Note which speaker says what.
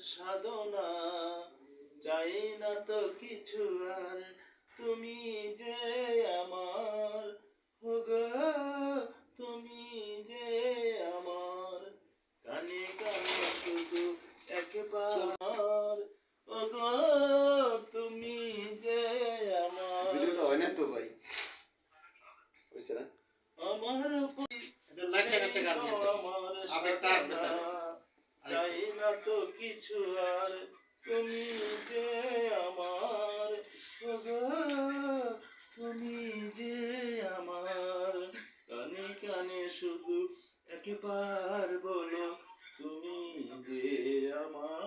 Speaker 1: সাধনা, চাই না তো কিছু আর, তুমি যে আমার, ওগো তুমি যে আমার, কানে কানে শুধু একবার, ওগো তুমি যে আমার।
Speaker 2: ভিডিওটা হয় না তো ভাই, হয়েছে না?
Speaker 1: আমার
Speaker 3: আমার
Speaker 1: সাধনা, চাই না তো কিছু আর, তুমি যে আমার, ওগো তুমি যে আমার, কানে কানে শুধু একবার বলো তুমি যে আমার।